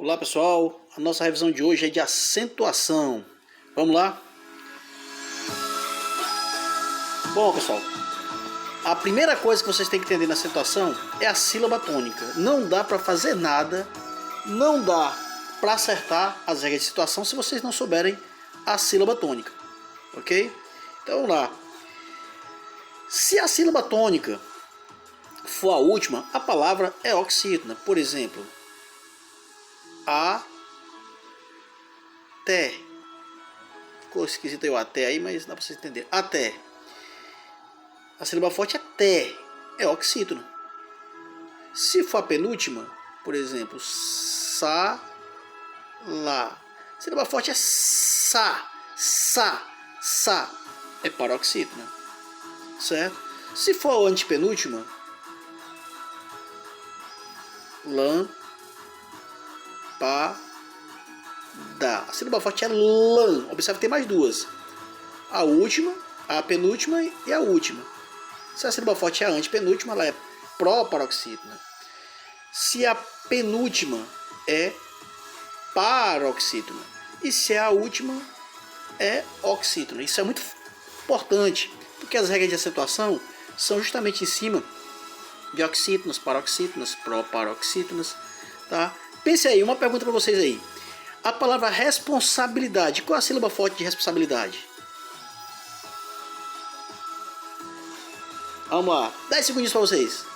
Olá pessoal, a nossa revisão de hoje é de acentuação. Vamos lá? Bom pessoal, a primeira coisa que vocês têm que entender na acentuação é a sílaba tônica. Não dá para fazer nada, não dá para acertar as regras de situação se vocês não souberem a sílaba tônica, ok? Então vamos lá. Se a sílaba tônica for a última, a palavra é oxítona. Por exemplo, até. Ficou esquisito aí o até aí, mas dá para vocês entenderem. Até. A sílaba forte é té, é oxítona. Se for a penúltima, por exemplo, sa, lá. A sílaba forte é sa, é paroxítona, certo? Se for a antepenúltima, lã, pá, dá. A sílaba forte é lã. Observe que tem mais duas. A última, a penúltima e a última. Se a sílaba forte é a antepenúltima, ela é proparoxítona. Se a penúltima é paroxítona. E se a última é oxítona. Isso é muito importante, porque as regras de acentuação são justamente em cima de oxítonas, paroxítonas, proparoxítonas, tá? Pense aí, uma pergunta para vocês aí. A palavra responsabilidade, qual é a sílaba forte de responsabilidade? Vamos lá, 10 segundinhos para vocês.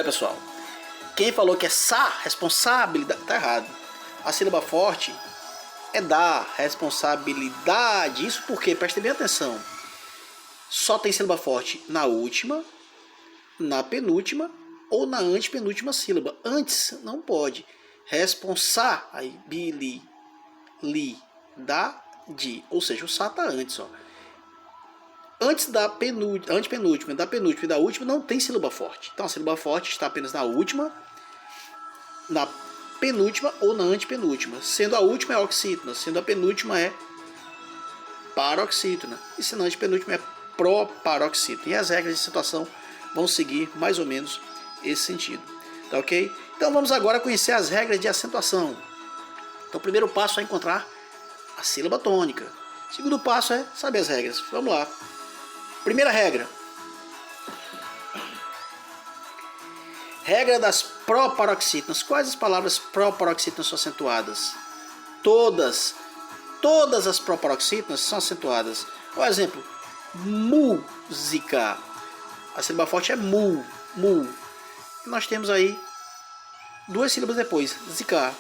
Pessoal, quem falou que é responsabilidade, tá errado. A sílaba forte é da responsabilidade. Isso porque, prestem bem atenção, só tem sílaba forte na última, na penúltima ou na antepenúltima sílaba. Antes não pode. Responsabilidade, ou seja, o sa está antes. Ó. Antes da antepenúltima, da penúltima e da última não tem sílaba forte. Então a sílaba forte está apenas na última, na penúltima ou na antepenúltima. Sendo a última é oxítona, sendo a penúltima é paroxítona e sendo a antepenúltima é proparoxítona. E as regras de situação vão seguir mais ou menos esse sentido. Tá ok? Então vamos agora conhecer as regras de acentuação. Então o primeiro passo é encontrar a sílaba tônica. O segundo passo é saber as regras. Vamos lá. Primeira regra. Regra das proparoxítonas. Quais as palavras proparoxítonas são acentuadas? Todas. Todas as proparoxítonas são acentuadas. Por exemplo, música. A sílaba forte é mu. E nós temos aí duas sílabas depois, zicar.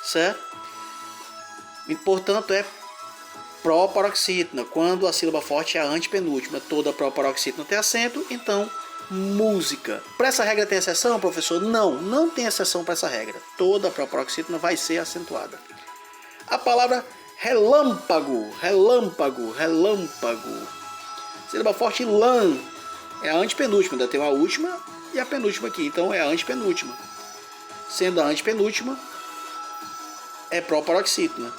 Certo? E, portanto, é proparoxítona. Quando a sílaba forte é a antepenúltima, toda proparoxítona tem acento, então música. Para essa regra tem exceção, professor? Não tem exceção para essa regra. Toda proparoxítona vai ser acentuada. A palavra relâmpago. Sílaba forte lã é a antepenúltima, ainda tem a última e a penúltima aqui, então é a antepenúltima. Sendo a antepenúltima, é proparoxítona.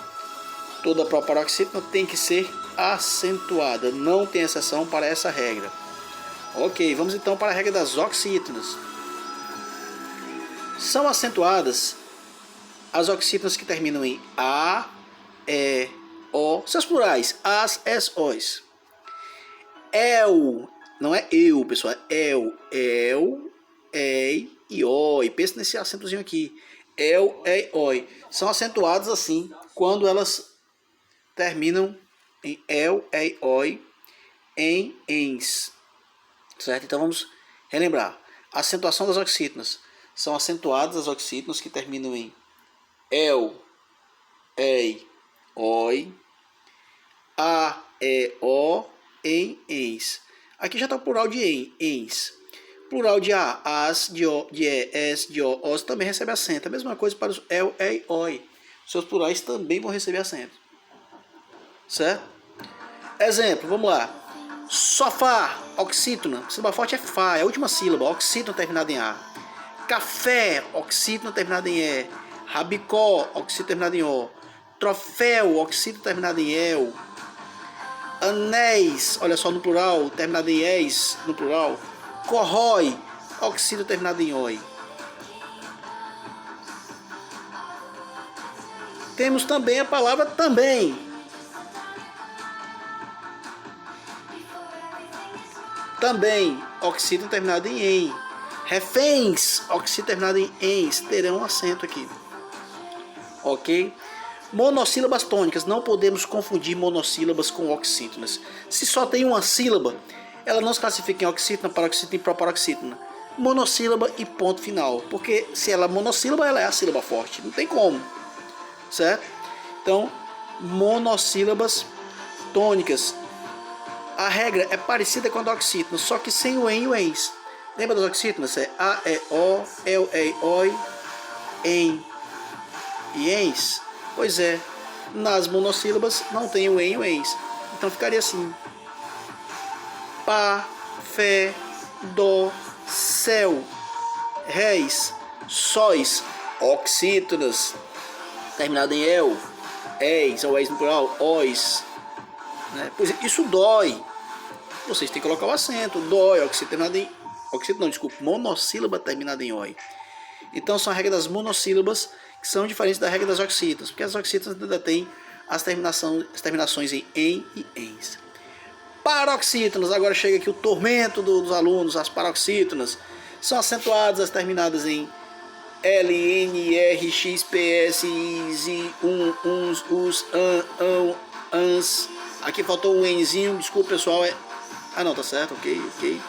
Toda proparoxítona tem que ser acentuada, não tem exceção para essa regra. Ok, vamos então para a regra das oxítonas. São acentuadas as oxítonas que terminam em A, E, O, seus plurais, as, es, os. El, não é eu, pessoal, é el, ei e oi. Pensa nesse acentozinho aqui. El, ei, oi. São acentuadas assim quando elas terminam em el, ei, oi, em, ens. Certo? Então vamos relembrar. A acentuação das oxítonas. São acentuadas as oxítonas que terminam em el, ei, oi, a, e, o, em, ens. Aqui já está o plural de em, ens. Plural de a, as, de o, de e, es, de o, os também recebe acento. A mesma coisa para os el, ei, oi. Seus plurais também vão receber acento. Certo? Exemplo, vamos lá. Sofá, oxítona. Sílaba forte é fá, é a última sílaba. Oxítona terminada em a. Café, oxítona terminada em e. Rabicó, oxítona terminada em o. Troféu, oxítona terminada em el. Anéis, olha só no plural, terminado em es, no plural. Corrói, oxítono terminado em oi. Temos também a palavra também. Também, oxítono terminado em em. Reféns, oxítono terminado em ens, terão um acento aqui. Ok? Monossílabas tônicas, não podemos confundir monossílabas com oxítonas. Se só tem uma sílaba, ela não se classifica em oxítona, paroxítona e proparoxítona. Monossílaba e ponto final. Porque se ela é monossílaba, ela é a sílaba forte. Não tem como. Certo? Então, monossílabas tônicas. A regra é parecida com a da oxítona, só que sem o en e o ens. Lembra das oxítonas? É a, e, o, eu, ei, oi, em e ens. Pois é, nas monossílabas não tem o en e o ens. Então ficaria assim: pá, fé, dó, céu, réis, sóis, oxítonas, terminado em el, és, ou és no plural, ois. Né? Pois é, isso dói. Vocês têm que colocar o acento. Dói, oxítono terminado em. Oxítono não, desculpa, monossílaba terminada em oi. Então são a regra das monossílabas que são diferentes da regra das oxítonas, porque as oxítonas ainda têm as terminações em e ens. Paroxítonas, agora chega aqui o tormento dos alunos. As paroxítonas são acentuadas as terminadas em L, N, R, X, P, S, I, Z, uns, us, ans. Aqui faltou um enzinho, desculpa pessoal. Ah não, tá certo, ok.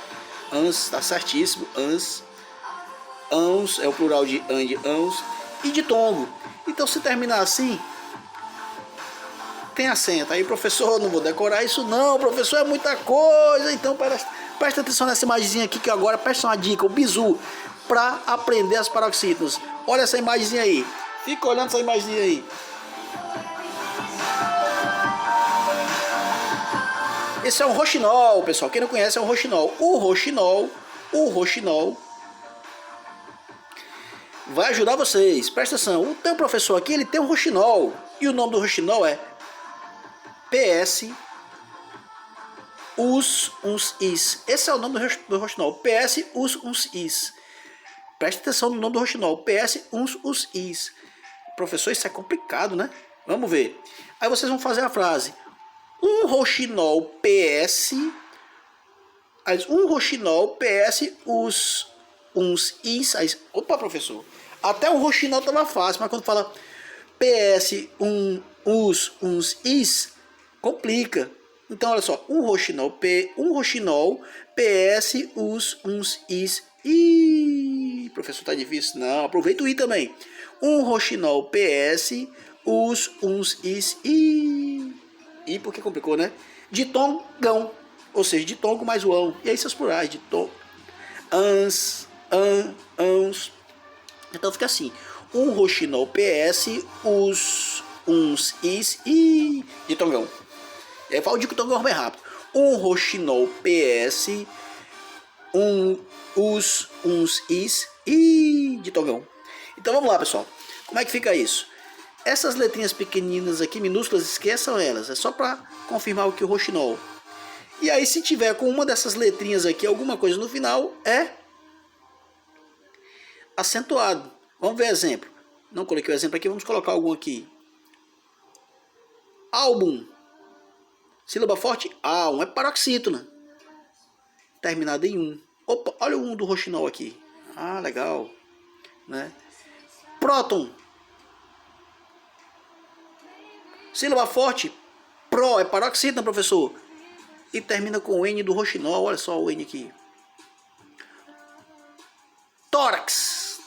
Ans, tá certíssimo, ans. Ans é o plural de and, ans. E ditongo. Então se terminar assim, tem acento. Aí professor, não vou decorar isso não, professor, é muita coisa. Então presta atenção nessa imagenzinha aqui que agora presta uma dica, o bizu, para aprender as paroxítonas. Olha essa imagenzinha aí. Fica olhando essa imagenzinha aí. Esse é um roxinol, pessoal. Quem não conhece é um roxinol. O roxinol vai ajudar vocês. Presta atenção. O teu professor aqui, ele tem um roxinol. E o nome do roxinol é PS us, uns, is. Esse é o nome do roxinol. PS us, uns, is. Presta atenção no nome do roxinol. PS uns, us, is. Professor, isso é complicado, né? Vamos ver. Aí vocês vão fazer a frase. Um roxinol PS. Um roxinol PS us, uns, is. Aí, opa, professor. Até o roxinol tava fácil, mas quando fala PS us, uns, is, complica. Então, olha só. Um roxinol PS us, uns, is. Ih, professor, tá difícil. Não, aproveita o i também. Um roxinol PS us, uns, is. E porque complicou, né? Ditongão, ou seja, ditongo mais o ão. E aí seus plurais, ditongo, ans, ans. Então fica assim: um roxinol PS, us, uns, is e ditongão. E aí fala o ditongão bem rápido. Um roxinol PS, us, uns, is e ditongão. Então vamos lá, pessoal. Como é que fica isso? Essas letrinhas pequeninas aqui, minúsculas, esqueçam elas. É só para confirmar o que o roxinol. E aí, se tiver com uma dessas letrinhas aqui, alguma coisa no final, é acentuado. Vamos ver exemplo. Não coloquei o exemplo aqui, vamos colocar algum aqui. Álbum. Sílaba forte, A1 é paroxítona. Terminada em um. Opa, olha o um do roxinol aqui. Ah, legal. Né? Próton. Sílaba forte, pro, é paroxítona, professor. E termina com o N do roxinol, olha só o N aqui. Tórax.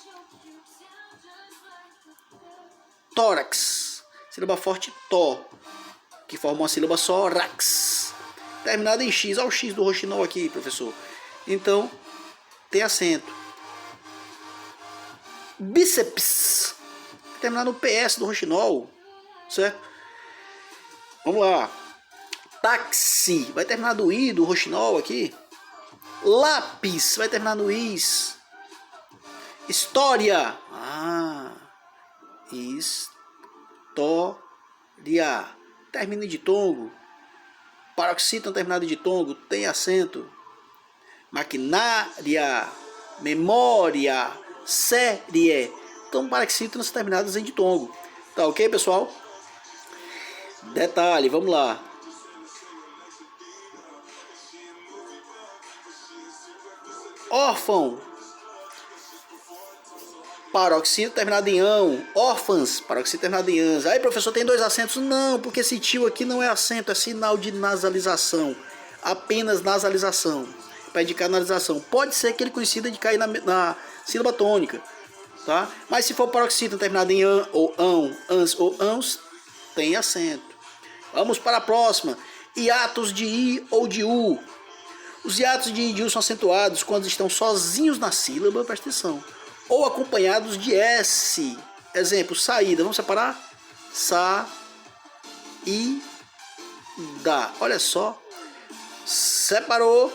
Tórax. Sílaba forte, to, que forma uma sílaba só, rax. Terminada em X, olha o X do roxinol aqui, professor. Então, tem acento. Bíceps. Terminado no PS do roxinol, certo? Vamos lá. Táxi. Vai terminar no I do roxinol aqui. Lápis. Vai terminar no is. História. Ah. História. Termina em ditongo. Paroxítona terminada em ditongo tem acento. Maquinária, memória, série. Então, paroxítonas terminadas em ditongo. Tá ok, pessoal? Detalhe, vamos lá. Órfão, paroxítona terminada em ão. Órfãs, paroxítona terminada em ãs. Aí, professor, tem 2 acentos? Não, porque esse tio aqui não é acento, é sinal de nasalização. Apenas nasalização. Para indicar nasalização. Pode ser que ele coincida de cair na sílaba tônica. Tá? Mas se for paroxítona terminada em an, ou ão, ans ou ãos, tem acento. Vamos para a próxima. Hiatos de i ou de u. Os hiatos de i e de u são acentuados quando estão sozinhos na sílaba, presta atenção, ou acompanhados de S. Exemplo, saída. Vamos separar? Sa, i, da. Olha só. Separou.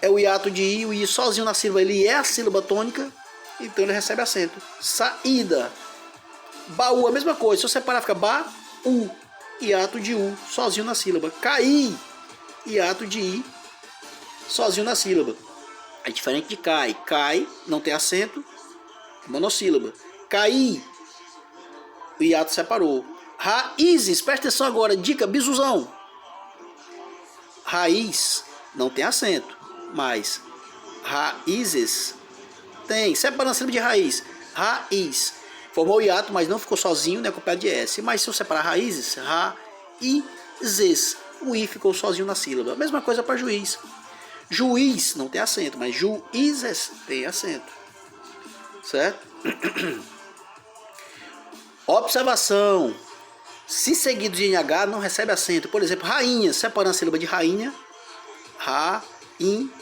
É o hiato de i. O i sozinho na sílaba, ele é a sílaba tônica. Então ele recebe acento. Saída. Baú, a mesma coisa. Se eu separar, fica ba, u. Hiato de u, sozinho na sílaba. Cair. Hiato de i, sozinho na sílaba. É diferente de cai. Cai, não tem acento, é monossílaba. Cair, o hiato separou. Raízes, presta atenção agora, dica, bisuzão. Raiz, não tem acento, mas raízes tem. Separando a sílaba de raiz. Raiz, formou o hiato, mas não ficou sozinho, né, acompanhado de S. Mas se eu separar raízes, raízes, o i ficou sozinho na sílaba. A mesma coisa para juiz. Juiz não tem acento, mas juízes tem acento. Certo? Observação. Se seguido de NH não recebe acento. Por exemplo, rainha, separando a sílaba de rainha. Rainha.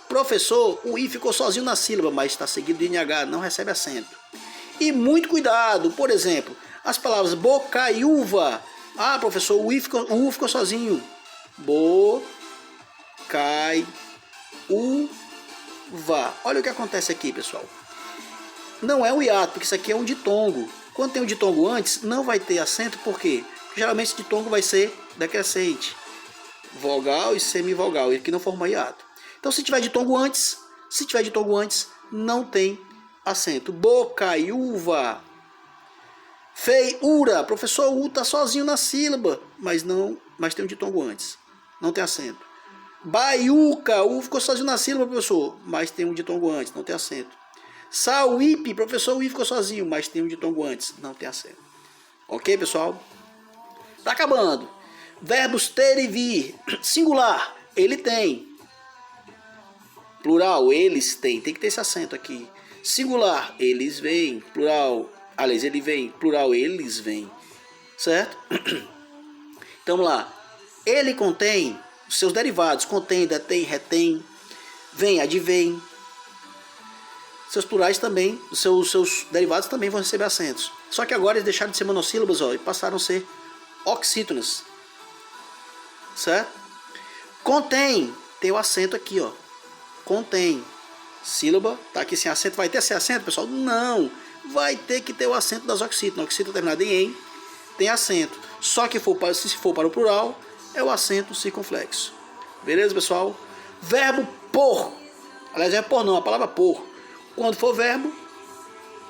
Professor, o i ficou sozinho na sílaba, mas está seguido de NH, não recebe acento. E muito cuidado. Por exemplo, as palavras bocaiúva. Ah, professor, o u ficou sozinho. Bocaiúva. Olha o que acontece aqui, pessoal. Não é um hiato, porque isso aqui é um ditongo. Quando tem um ditongo antes, não vai ter acento, por quê? Porque geralmente esse ditongo vai ser decrescente. Vogal e semivogal, ele que não forma hiato. Então, se tiver ditongo antes, não tem acento. Bocaiúva. Feiura. Professor, o u está sozinho na sílaba, mas tem um ditongo antes. Não tem acento. Baiuca. O u ficou sozinho na sílaba, professor, mas tem um ditongo antes, não tem acento. Sauípe. Professor, o i ficou sozinho, mas tem um ditongo antes, não tem acento. Ok, pessoal? Tá acabando. Verbos ter e vir. Singular, ele tem. Plural, eles têm. Tem que ter esse acento aqui. Singular, eles vêm. Plural, aliás, ele vem. Plural, eles vêm. Certo? Então, vamos lá. Ele contém os seus derivados. Contém, detém, retém. Vem, advém. Seus plurais também, os seus derivados também vão receber acentos. Só que agora eles deixaram de ser monossílabas, ó, e passaram a ser oxítonas. Certo? Contém, tem o acento aqui, ó. Contém. Sílaba, tá aqui sem acento. Vai ter sem acento, pessoal? Não. Vai ter que ter o acento das oxítonas. Oxítona terminada em tem acento. Só que se for para o plural, é o acento circunflexo. Beleza, pessoal? Verbo por. Aliás, é por não, a palavra por. Quando for verbo,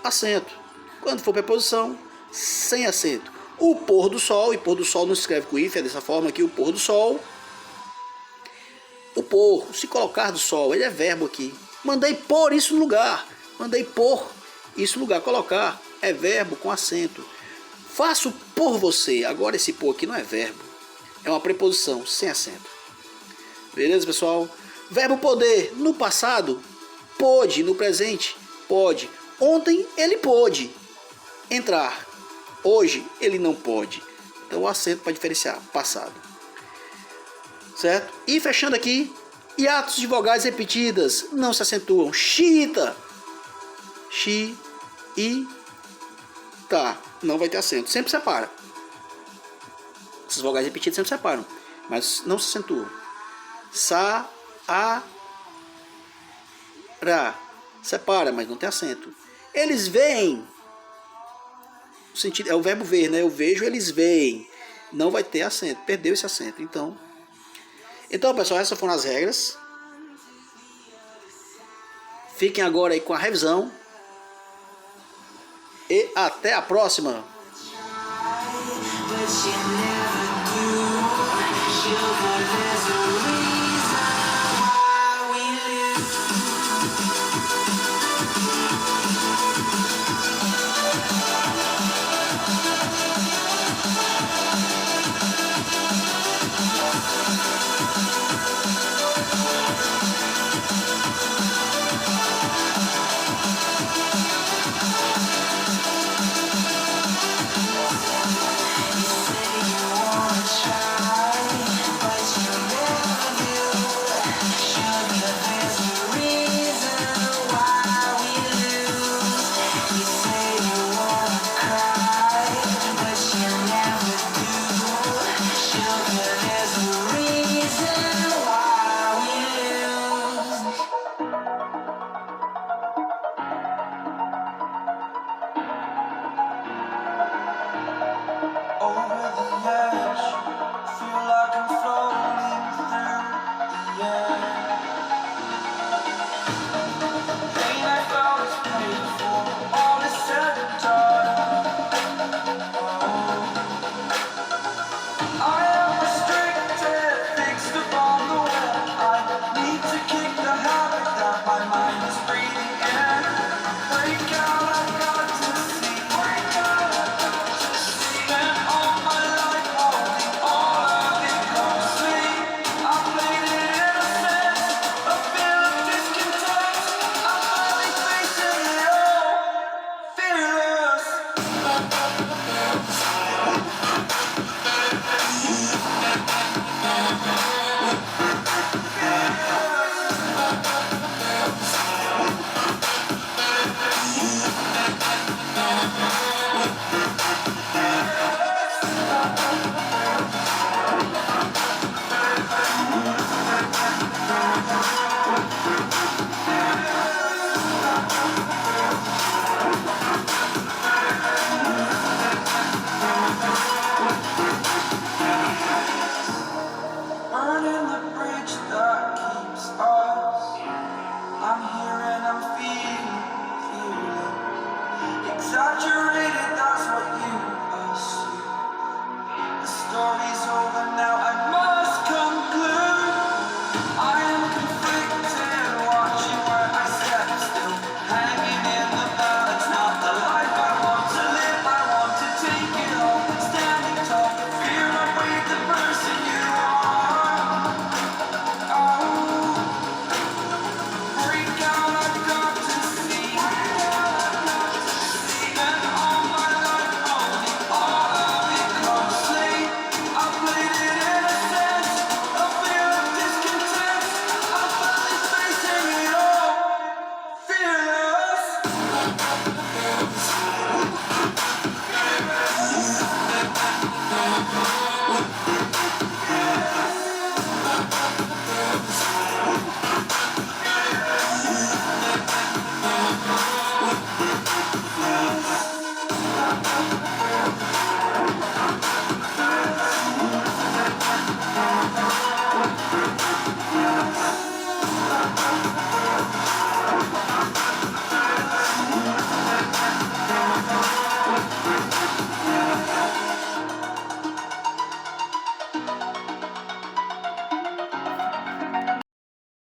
acento. Quando for preposição, sem acento. O pôr do sol, e pôr do sol não se escreve com if, é dessa forma aqui, o pôr do sol. O pôr, se colocar do sol, ele é verbo aqui. Mandei pôr isso no lugar. Mandei pôr isso no lugar. Colocar é verbo com acento. Faço por você. Agora esse pôr aqui não é verbo. É uma preposição sem acento. Beleza, pessoal? Verbo poder, no passado, pôde. No presente, pode. Ontem ele pôde entrar. Hoje ele não pode. Então o acento para diferenciar. Passado. Certo? E fechando aqui, hiatos de vogais repetidas não se acentuam. Xiita. Xi, i, tá. Não vai ter acento. Sempre separa. Essas vogais repetidas sempre separam. Mas não se acentuam. Sa, a, ra. Separa, mas não tem acento. Eles veem. O sentido, é o verbo ver, né? Eu vejo, eles veem. não vai ter acento, perdeu esse acento. Então, pessoal, essas foram as regras. Fiquem agora aí com a revisão. E até a próxima. But you never do.